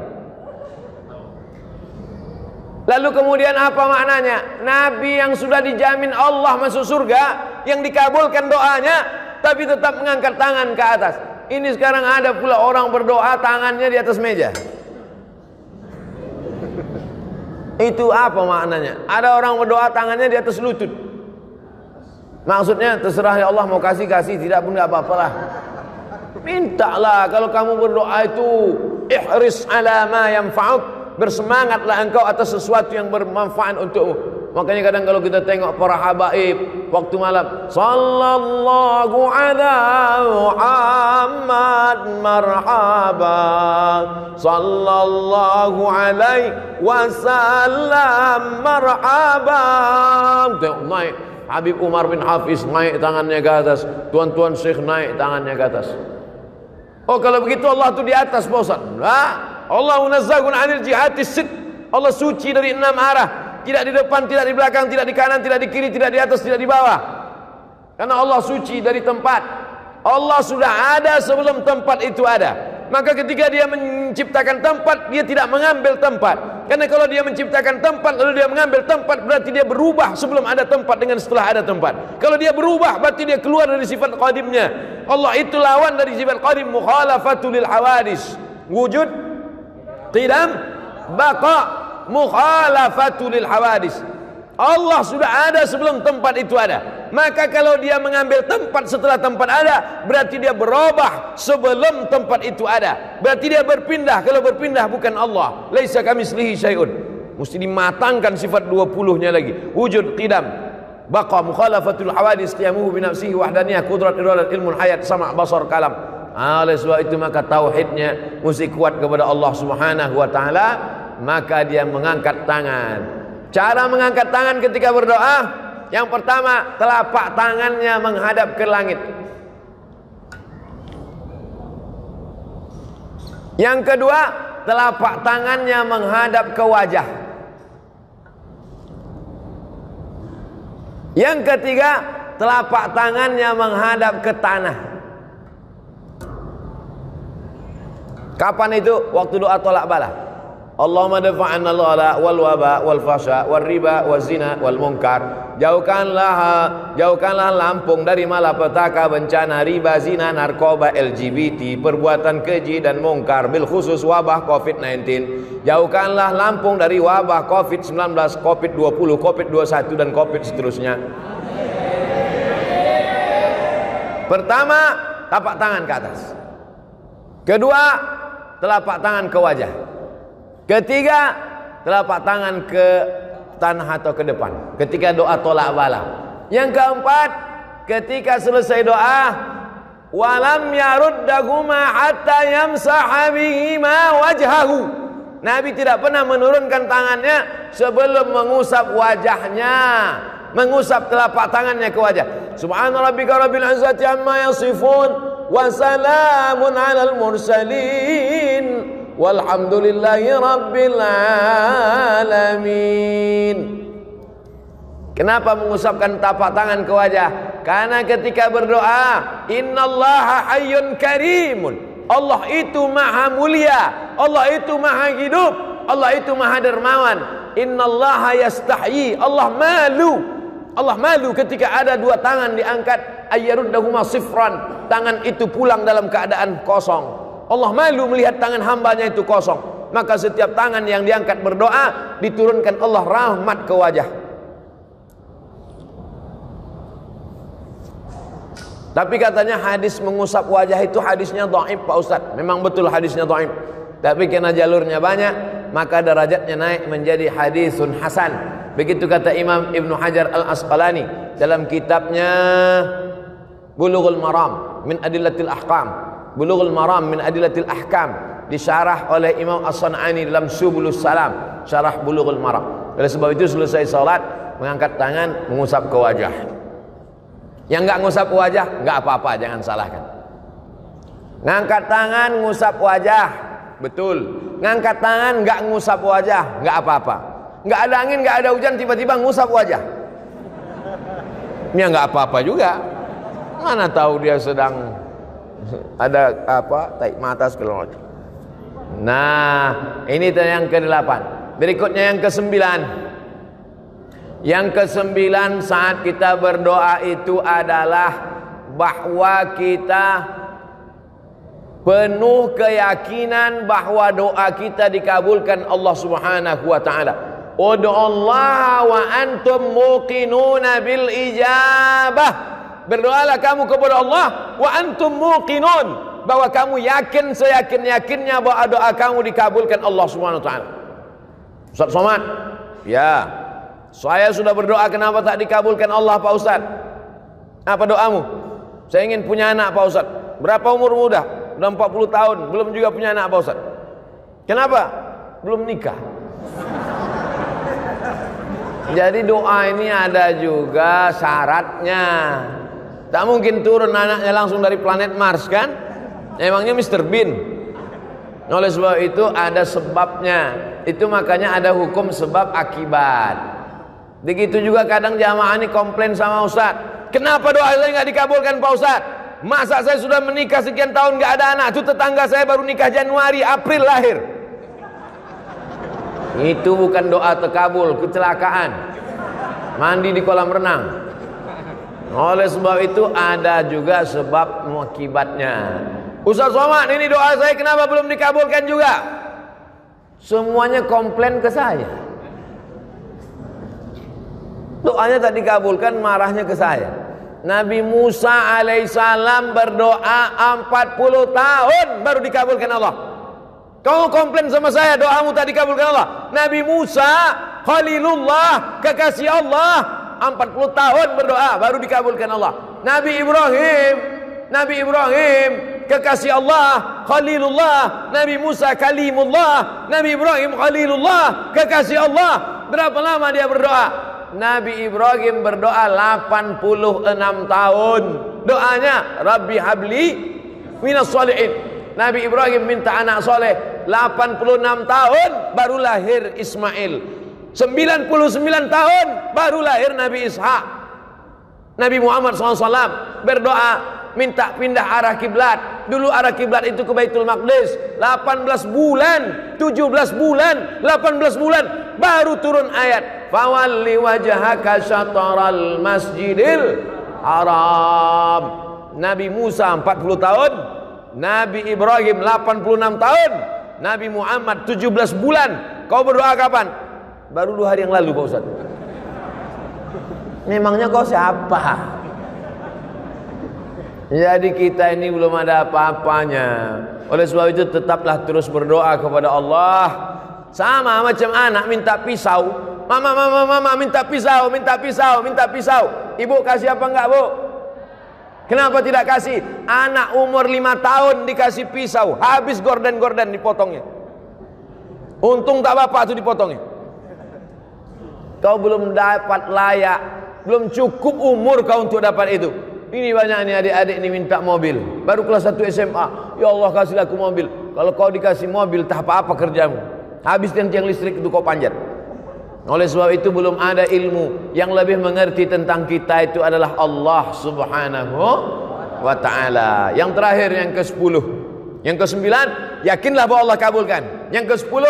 Lalu kemudian apa maknanya? Nabi yang sudah dijamin Allah masuk surga, yang dikabulkan doanya, tapi tetap mengangkat tangan ke atas. Ini sekarang ada pula orang berdoa tangannya di atas meja. Itu apa maknanya? Ada orang berdoa tangannya di atas lutut. Maksudnya terserah ya Allah, mau kasih, tidak pun nggak apa-apalah. Mintalah kalau kamu berdoa itu ihris ala ma yanfa'uk, bersemangatlah engkau atas sesuatu yang bermanfaat untukmu. Makanya kadang kalau kita tengok para habaib waktu malam, sallallahu ala Muhammad marhaba, sallallahu alaihi wasallam marhaba. Tengok naik Habib Umar bin Hafiz, naik tangannya ke atas. Tuan-tuan Syekh naik tangannya ke atas. Oh kalau begitu Allah itu di atas Pak Ustaz. Nah, Allah munazzahun 'anil jihatis sit. Allah suci dari 6 arah. Tidak di depan, tidak di belakang, tidak di kanan, tidak di kiri, tidak di atas, tidak di bawah. Karena Allah suci dari tempat. Allah sudah ada sebelum tempat itu ada. Maka ketika dia menciptakan tempat, dia tidak mengambil tempat. Karena kalau dia menciptakan tempat lalu dia mengambil tempat, berarti dia berubah sebelum ada tempat dengan setelah ada tempat. Kalau dia berubah, berarti dia keluar dari sifat qadimnya. Allah itu lawan dari sifat qadim, mukhalafatul lil hawadis. Wujud, qidam, baqa, mukhalafatul lil hawadis. Allah sudah ada sebelum tempat itu ada. Maka kalau dia mengambil tempat setelah tempat ada, berarti dia berubah sebelum tempat itu ada. Berarti dia berpindah. Kalau berpindah bukan Allah. Laisa kamitslihi syai'un. Mesti dimatangkan sifat 20-nya lagi. Wujud, qidam, baqa, mukhalafatul hawadis, qiyamuhu bi nafsihi, wahdaniyah, qudrat, iradat, ilmun, hayat, sama', basar, kalam. Oleh sebab itu maka tauhidnya mesti kuat kepada Allah Subhanahu wa taala, maka dia mengangkat tangan. Cara mengangkat tangan ketika berdoa, yang pertama telapak tangannya menghadap ke langit. Yang kedua, telapak tangannya menghadap ke wajah. Yang ketiga, telapak tangannya menghadap ke tanah. Kapan itu? Waktu doa tolak bala. Allahumma dafa'anna al-ghala wal waba wal fasha wal riba wal zina wal munkar. Jauhkanlah Lampung dari malapetaka, bencana, riba, zina, narkoba, LGBT, perbuatan keji dan mungkar, bil khusus wabah COVID-19. Jauhkanlah Lampung dari wabah COVID-19, COVID-20, COVID-21 dan COVID seterusnya. Pertama, telapak tangan ke atas. Kedua, telapak tangan ke wajah. Ketiga, telapak tangan ke tanah atau ke depan ketika doa tolak bala. Yang keempat, ketika selesai doa, walam yaruddahuma hatta yamsaha bihima wajhahu. Nabi tidak pernah menurunkan tangannya sebelum mengusap wajahnya, mengusap telapak tangannya ke wajah. Subhana rabbika rabbil izzati amma yasifun wa salamun alal mursalin walhamdulillahi rabbil alamin. Kenapa mengusapkan tapak tangan ke wajah? Karena ketika berdoa, innallaha hayyun karimun. Allah itu maha mulia, Allah itu maha hidup, Allah itu maha dermawan. Innallaha yastahyi, Allah malu ketika ada dua tangan diangkat, ayyaruddahuma sifran, tangan itu pulang dalam keadaan kosong. Allah malu melihat tangan hambanya itu kosong. Maka setiap tangan yang diangkat berdoa, diturunkan Allah rahmat ke wajah. Tapi katanya hadis mengusap wajah itu hadisnya dhaif Pak Ustaz. Memang betul hadisnya dhaif. Tapi karena jalurnya banyak, maka derajatnya naik menjadi hadisun hasan. Begitu kata Imam Ibnu Hajar Al-Asqalani dalam kitabnya Bulughul Maram min Adillatil Ahkam. Bulughul Maram min Adillatil Ahkam, disyarah oleh Imam As-San'ani dalam Subulus Salam, syarah Bulughul Maram. Oleh sebab itu selesai salat, mengangkat tangan, mengusap ke wajah. Yang enggak ngusap ke wajah, enggak apa-apa, jangan salahkan. Ngangkat tangan, ngusap wajah, betul. Ngangkat tangan, enggak ngusap wajah, enggak apa-apa. Enggak ada angin, enggak ada hujan, tiba-tiba ngusap wajah. Ya enggak apa-apa juga. Mana tahu dia sedang ada apa, tarik mata segala macam. Nah, ini yang ke-8. Berikutnya yang ke-9. Yang ke-9 saat kita berdoa itu adalah bahwa kita penuh keyakinan bahwa doa kita dikabulkan Allah Subhanahu wa taala. Ud'ullaha wa antum muqinuna bil ijabah. Berdoalah kamu kepada Allah wa antum muqinun, bahwa kamu yakin seyakin-yakinnya bahwa doa kamu dikabulkan Allah Subhanahu wa taala. Ustaz Somad, ya, saya sudah berdoa, kenapa tak dikabulkan Allah Pak Ustaz? Apa doamu? Saya ingin punya anak Pak Ustaz. Berapa umurmu udah? Udah 40 tahun, belum juga punya anak Pak Ustaz. Kenapa? Belum nikah. Jadi doa ini ada juga syaratnya. Tak mungkin turun anaknya langsung dari planet Mars kan? Emangnya Mr. Bean? Oleh sebab itu ada sebabnya. Itu makanya ada hukum sebab akibat. Begitu juga kadang jamaah ini komplain sama Ustaz. Kenapa doa saya nggak dikabulkan Pak Ustaz? Masa saya sudah menikah sekian tahun nggak ada anak? Itu tetangga saya baru nikah Januari, April lahir. Itu bukan doa terkabul, kecelakaan. Mandi di kolam renang. Oleh sebab itu ada juga sebab akibatnya. Ustaz Somad, ini doa saya kenapa belum dikabulkan juga? Semuanya komplain ke saya. Doanya tak dikabulkan, marahnya ke saya. Nabi Musa alaihissalam berdoa 40 tahun baru dikabulkan Allah. Kau komplain sama saya doamu tak dikabulkan Allah. Nabi Musa Khalilullah, kekasih Allah, 40 tahun berdoa baru dikabulkan Allah. Nabi Ibrahim kekasih Allah, Khalilullah. Nabi Musa Kalimullah, Nabi Ibrahim Khalilullah, kekasih Allah. Berapa lama dia berdoa? Nabi Ibrahim berdoa 86 tahun. Doanya Rabbi habli minas sholihin. Nabi Ibrahim minta anak soleh. 86 tahun baru lahir Ismail. 99 tahun baru lahir Nabi Ishak. Nabi Muhammad SAW berdoa minta pindah arah kiblat. Dulu arah kiblat itu ke Baitul Maqdis. 18 bulan, 17 bulan, 18 bulan baru turun ayat fawalli wajhaka syatral masjidil haram. Nabi Musa 40 tahun, Nabi Ibrahim 86 tahun, Nabi Muhammad 17 bulan. Kau berdoa kapan? Baru 2 hari yang lalu Pak Ustaz. Memangnya kau siapa? Jadi kita ini belum ada apa-apanya. Oleh sebab itu tetaplah terus berdoa kepada Allah. Sama macam anak minta pisau. Mama minta pisau, minta pisau, minta pisau. Ibu kasih apa enggak, Bu? Kenapa tidak kasih? Anak umur 5 tahun dikasih pisau, habis gorden-gorden dipotongnya. Untung tak bapak itu dipotongnya. Kau belum dapat layak, belum cukup umur kau untuk dapat itu. Ini banyak nih adik-adik ini minta mobil, baru kelas 1 SMA. Ya Allah kasihlah aku mobil. Kalau kau dikasih mobil tak apa-apa kerjamu. Habis tiang listrik itu kau panjat. Oleh sebab itu belum ada ilmu. Yang lebih mengerti tentang kita itu adalah Allah Subhanahu wa ta'ala. Yang terakhir yang ke-10. Yang ke-9, yakinlah bahwa Allah kabulkan. Yang ke-10,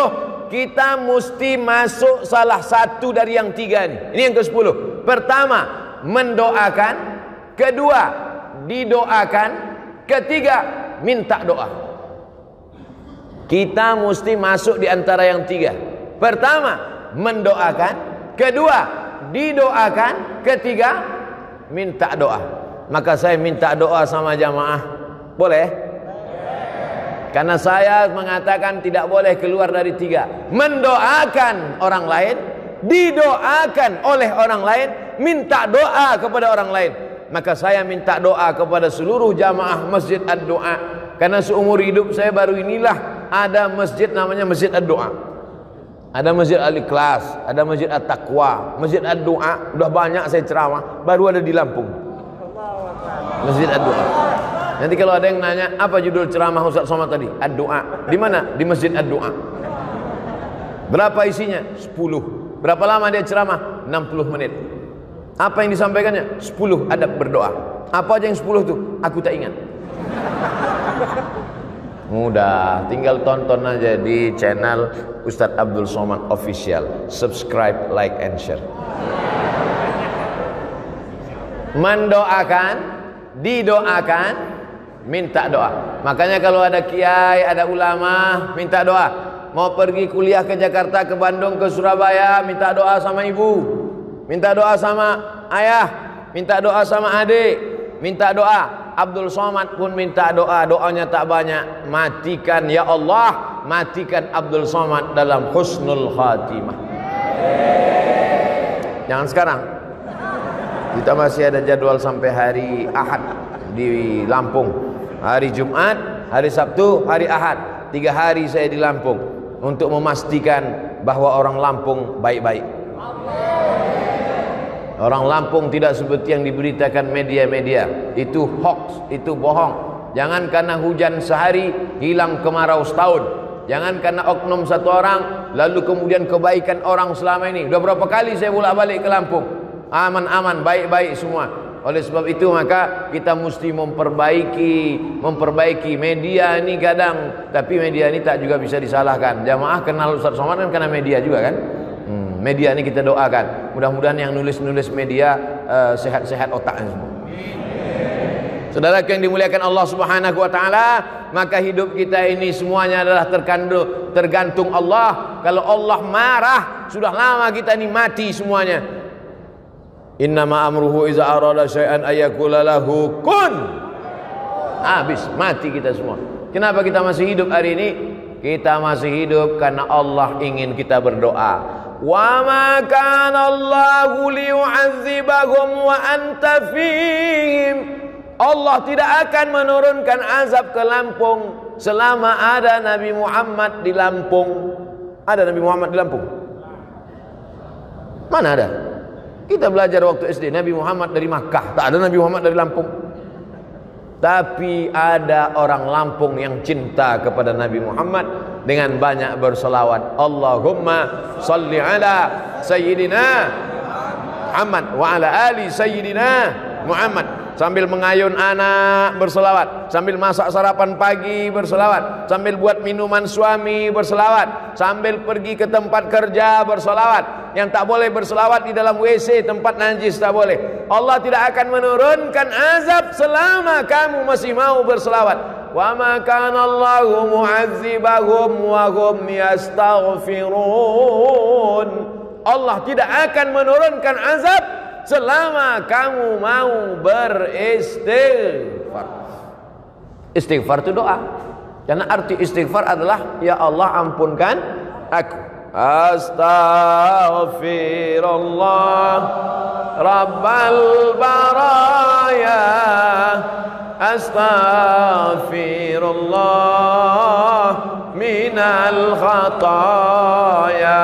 kita mesti masuk salah satu dari yang tiga ini. Ini yang ke-10. Pertama, mendoakan. Kedua, didoakan. Ketiga, minta doa. Kita mesti masuk di antara yang tiga. Pertama, mendoakan. Kedua, didoakan. Ketiga, minta doa. Maka saya minta doa sama jamaah. Boleh? Karena saya mengatakan tidak boleh keluar dari tiga. Mendoakan orang lain, didoakan oleh orang lain, minta doa kepada orang lain. Maka saya minta doa kepada seluruh jamaah Masjid Ad-Doa. Karena seumur hidup saya baru inilah ada masjid namanya Masjid Ad-Doa. Ada Masjid Al-Ikhlas, ada Masjid At-Taqwa, Masjid Ad-Doa. Udah banyak saya ceramah, baru ada di Lampung. Masjid Ad-Doa. Nanti kalau ada yang nanya, apa judul ceramah Ustaz Somad tadi? Ad-Doa. Di mana? Di Masjid Ad-Doa. Berapa isinya? 10. Berapa lama dia ceramah? 60 menit. Apa yang disampaikannya? 10 adab berdoa. Apa aja yang 10 itu? Aku tak ingat. Mudah, tinggal tonton aja di channel Ustadz Abdul Somad Official. Subscribe, like, and share. Mendoakan, didoakan, minta doa. Makanya kalau ada kiai, ada ulama, minta doa. Mau pergi kuliah ke Jakarta, ke Bandung, ke Surabaya, minta doa sama ibu, minta doa sama ayah, minta doa sama adik, minta doa. Abdul Somad pun minta doa. Doanya tak banyak. Matikan ya Allah, matikan Abdul Somad dalam husnul khatimah. Jangan sekarang. Kita masih ada jadwal sampai hari Ahad di Lampung. Hari Jumat, hari Sabtu, hari Ahad. 3 hari saya di Lampung untuk memastikan bahwa orang Lampung baik-baik. Orang Lampung tidak seperti yang diberitakan media-media. Itu hoax, itu bohong. Jangan karena hujan sehari hilang kemarau setahun. Jangan karena oknum satu orang lalu kemudian kebaikan orang selama ini. Udah berapa kali saya bolak-balik ke Lampung. Aman-aman, baik-baik semua. Oleh sebab itu maka kita mesti memperbaiki media ini kadang, tapi media ini tak juga bisa disalahkan. Jamaah kenal Ustaz Somad kan karena media juga kan. Media ini kita doakan. Mudah-mudahan yang nulis-nulis media sehat-sehat otaknya semua. Saudara yang dimuliakan Allah Subhanahu wa taala, maka hidup kita ini semuanya adalah tergantung Allah. Kalau Allah marah, sudah lama kita ini mati semuanya. Innama amruhu iza arada syai'an ayyakula lahu kun. Habis, mati kita semua. Kenapa kita masih hidup hari ini? Kita masih hidup karena Allah ingin kita berdoa. Wa ma kana Allahu liyu'adzibahum wa anta fihim. Allah tidak akan menurunkan azab ke Lampung selama ada Nabi Muhammad di Lampung. Ada Nabi Muhammad di Lampung? Mana ada? Kita belajar waktu SD, Nabi Muhammad dari Makkah. Tak ada Nabi Muhammad dari Lampung. Tapi ada orang Lampung yang cinta kepada Nabi Muhammad dengan banyak berselawat. Allahumma salli ala Sayyidina Muhammad wa ala ali Sayyidina Muhammad. Sambil mengayun anak berselawat, sambil masak sarapan pagi berselawat, sambil buat minuman suami berselawat, sambil pergi ke tempat kerja berselawat. Yang tak boleh berselawat di dalam WC, tempat najis tak boleh. Allah tidak akan menurunkan azab selama kamu masih mau berselawat. Wa ma kana Allahu mu'adzibahum wa hum yastaghfirun. Allah tidak akan menurunkan azab selama kamu mau beristighfar. Istighfar itu doa. Karena arti istighfar adalah ya Allah ampunkan aku. Astaghfirullah Rabbal baraya. Astaghfirullah minal khataya.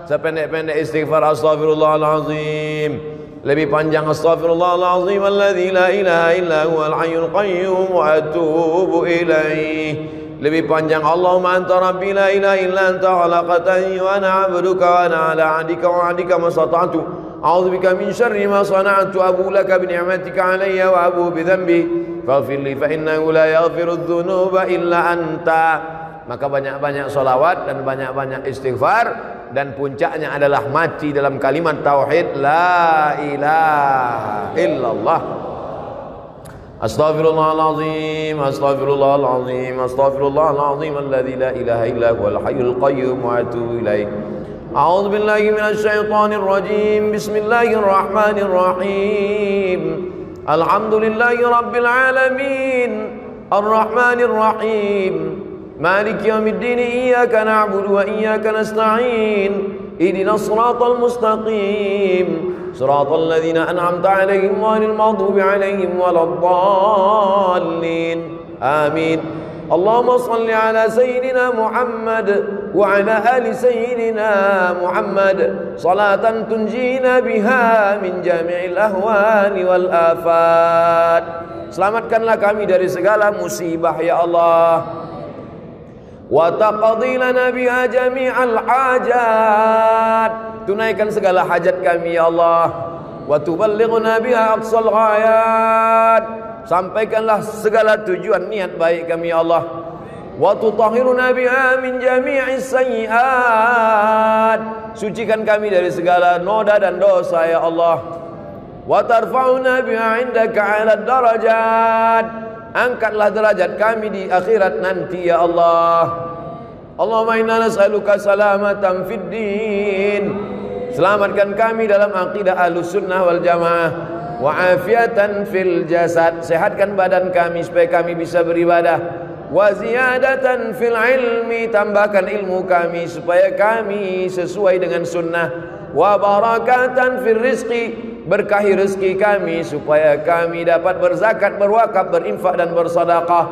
Sependek-pendek istighfar astaghfirullahalazim. Lebih panjang astaghfirullahalazim alladzi la ilaha illa huwal hayyul qayyum wa atubu ilaih. Lebih panjang Allahumma anta rabbi la ilaha illa anta khalaqtani wa ana 'abduka wa ana 'ala 'ahdika wa 'adika mastata'tu. A'udzubika min syarri ma sana'tu abu laka bi ni'matika 'alayya wa abu bi dhanbi faghfir li fa innahu la yaghfiru dzunuba illa anta. maka banyak-banyak solawat dan banyak-banyak istighfar, dan puncaknya adalah mati dalam kalimat tauhid la ilaha illallah. Astaghfirullahalazim, astaghfirullahalazim, astaghfirullahalazim alladzi la ilaha illa huwal hayyul qayyum wa atubu ilaih. A'udzu billahi minasy syaithanir rajim. Bismillahirrahmanirrahim. Alhamdulillahi rabbil alamin. Arrahmanir rahim. Maliki yaumiddin. Iyyaka na'budu wa iyyaka nasta'in. Ihdinas siratal mustaqim. Siratal ladzina an'amta 'alaihim ghairil maghdubi 'alaihim waladdallin. Amin. Allahumma salli ala Sayyidina Muhammad wa ala ali Sayyidina Muhammad salatan tunjina biha min jami'il ahwali wal afat. Selamatkanlah kami dari segala musibah ya Allah, wa taqdi lana biha jami'al hajat. Tunaikan segala hajat kami ya Allah, wa tuballighna biha aqsal ghayat. Sampaikanlah segala tujuan niat baik kami ya Allah, wa tutahhiruna biha min jami'is sayyi'at. Sucikan kami dari segala noda dan dosa ya Allah, wa tarfa'una biha 'indaka 'ala darajat. Angkatlah derajat kami di akhirat nanti ya Allah. Allahumma inna nas'aluka salamatan fid din. Selamatkan kami dalam akidah Ahlussunnah wal Jamaah, wa afiatan fil jasad. Sehatkan badan kami supaya kami bisa beribadah. Wa ziyadatan fil ilmi. Tambahkan ilmu kami supaya kami sesuai dengan sunnah. Wa barakatan fil rizqi. Berkahi rezeki kami supaya kami dapat berzakat, berwakaf, berinfak dan bersedekah.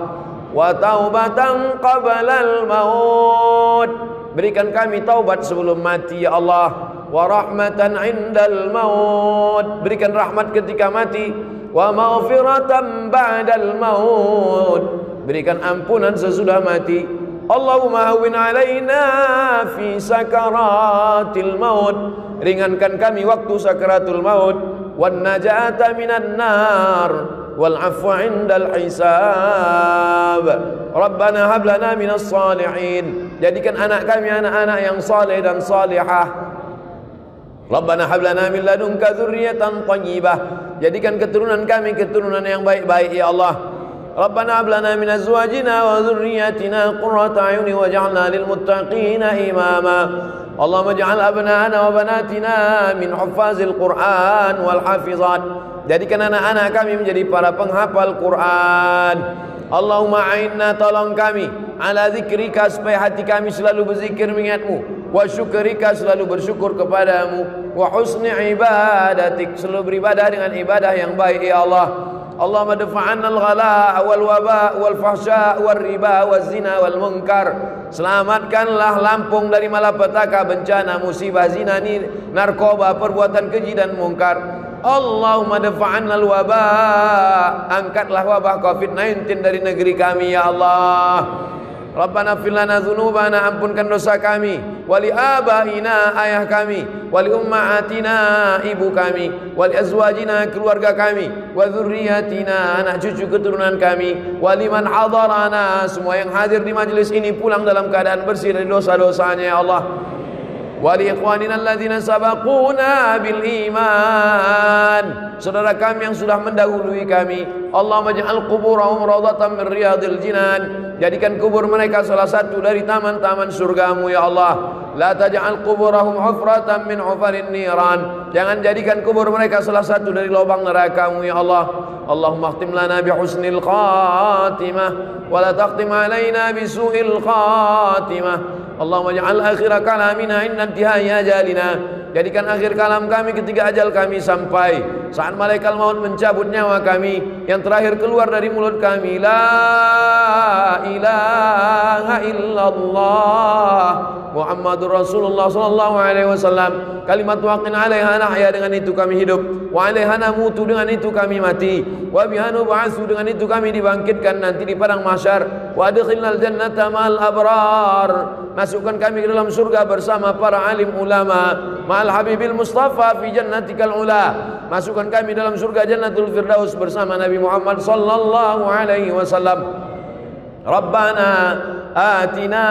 Wa taubatan qablal maut. Berikan kami taubat sebelum mati ya Allah. Wa rahmatan indal maut. Berikan rahmat ketika mati. Wa maghfiratan ba'dal maut. Berikan ampunan sesudah mati. Allahumma hawwin alaina fi sakaratil maut. Ringankan kami waktu sakaratul maut. Wan najata minan nar. Wal afwa indal hisab. Rabbana hab lana minas salihin. Jadikan anak kami anak-anak yang saleh dan salihah. Rabbana hab lana min ladunka dzurriyyatan thayyibah. Jadikan keturunan kami keturunan yang baik-baik ya Allah. Rabbana hab lana min azwajina wa dzurriyyatina qurrata a'yunin waj'alna lil muttaqina imama. Allahumma ij'al abna'ana wa banatina min huffazil Qur'an wal hafizat. Jadikan anak-anak kami menjadi para penghafal Quran. Allahumma a'inna, tolong kami, ala zikrika, supaya hati kami selalu berzikir mengingatmu, wa syukrika, selalu bersyukur kepadamu, wa husni ibadatik, selalu beribadah dengan ibadah yang baik ya Allah. Allahumma dafa'anna al-ghala wal waba wal fahsya wal riba wal zina wal munkar. Selamatkanlah Lampung dari malapetaka, bencana, musibah, zina, narkoba, perbuatan keji dan mungkar. Allahumma dafa'anna al-waba, angkatlah wabah COVID-19 dari negeri kami ya Allah. Rabbana fir lana dzunubana, ampunkan dosa kami, wali abaina, ayah kami, wali ummahatina, ibu kami, wali azwajina, keluarga kami, wa dzurriyyatina, anak cucu keturunan kami, wali man hadarana, semua yang hadir di majelis ini pulang dalam keadaan bersih dari dosa-dosanya ya Allah. Wali ikhwanina alladzina sabaquna bil iman, saudara kami yang sudah mendahului kami. Allahumma ja'al quburahum rawdatan min riyadil jinan. Jadikan kubur mereka salah satu dari taman-taman surgamu ya Allah. La taj'al quburahum hufratan min hufarin niran. Jangan jadikan kubur mereka salah satu dari lubang neraka-Mu ya Allah. Allahumma khtim lana bi husnil khatimah wa la taqtim alaina bi su'il khatimah. Allahumma ja'al akhir kalamina inna intihai ajalina. Jadikan akhir kalam kami ketika ajal kami sampai, saat malaikat maut mencabut nyawa kami, yang terakhir keluar dari mulut kami, la ilaha illallah Muhammadur Rasulullah sallallahu alaihi wasallam. Kalimat waqin alaiha nahya, dengan itu kami hidup, wa alaiha namutu, dengan itu kami mati, wa biha nub'atsu, dengan itu kami dibangkitkan nanti di padang mahsyar, wa adkhilnal jannata ma'al abrar. Masukkan kami ke dalam surga bersama para alim ulama, ma'al habibil mustafa fi jannatikal ula. Masukkan kami dalam surga jannatul firdaus bersama Nabi Muhammad sallallahu alaihi wasallam. Rabbana آتنا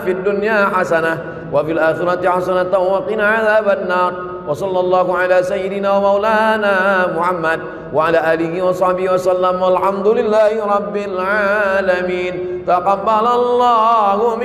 في الدنيا حسنة وفي الآخرة حسنة وقنا عذاب النار وصلى الله على سيدنا ومولانا محمد وعلى آله وصحبه وسلم والحمد لله رب العالمين تقبل الله